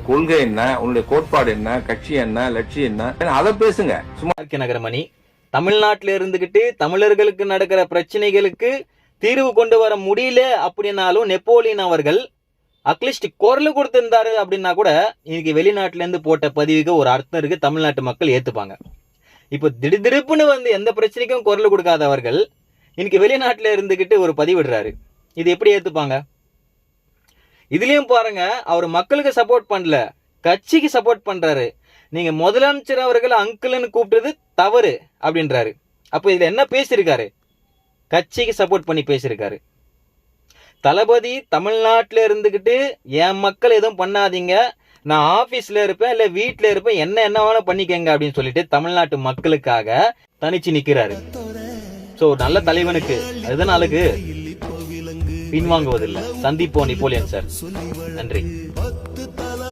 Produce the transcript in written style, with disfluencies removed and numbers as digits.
கொள்கை என்ன, உன்னுடைய கோட்பாடு என்ன, கட்சி என்ன, லட்சியம் என்ன, அதை பேசுங்க. சும்மா நகரமணி தமிழ்நாட்டில இருந்துகிட்டு தமிழர்களுக்கு நடக்கிற பிரச்சனைகளுக்கு தீர்வு கொண்டு வர முடியல அப்படின்னாலும் நெப்போலியன் அவர்கள் அட்லீஸ்ட் குரல் கொடுத்திருந்தாரு அப்படின்னா கூட இன்னைக்கு வெளிநாட்டுல இருந்து போட்ட பதிவுக்கு ஒரு அர்த்தம் இருக்கு, தமிழ்நாட்டு மக்கள் ஏத்துப்பாங்க. இப்போ திடுதிடுப்புன்னு எந்த பிரச்சனைக்கும் குரல் கொடுக்காதவர்கள் இன்னைக்கு வெளிநாட்டுல இருந்துகிட்டு ஒரு பதிவிடுறாரு. இது எப்படி ஏத்துப்பாங்க? இதுலயும் பாருங்க, அவர் மக்களுக்கு சப்போர்ட் பண்ணல, கட்சிக்கு சப்போர்ட் பண்றாரு. நீங்க முதலமைச்சர் அவர்கள் அங்கிள்னு கூப்பிட்டது தவறு அப்படின்றாரு. அப்ப இதுல என்ன பேசியிருக்காரு? கட்சிக்கு சப்போர்ட் பண்ணி பேசியிருக்காரு. தளபதி தமிழ்நாட்டில் இருந்துகிட்டு என் மக்கள் எதுவும் பண்ணாதீங்க, நான் ஆபீஸ்ல இருப்பேன் இல்ல வீட்டுல இருப்பேன், என்ன வேணா பண்ணிக்கங்க அப்படின்னு சொல்லிட்டு தமிழ்நாட்டு மக்களுக்காக தனிச்சு நிக்கிறாரு. சோ நல்ல தலைவனுக்கு அதுதான் அழகு, பின்வாங்குவதில்லை. சந்திப்போம் நெப்போலியன் சார். நன்றி.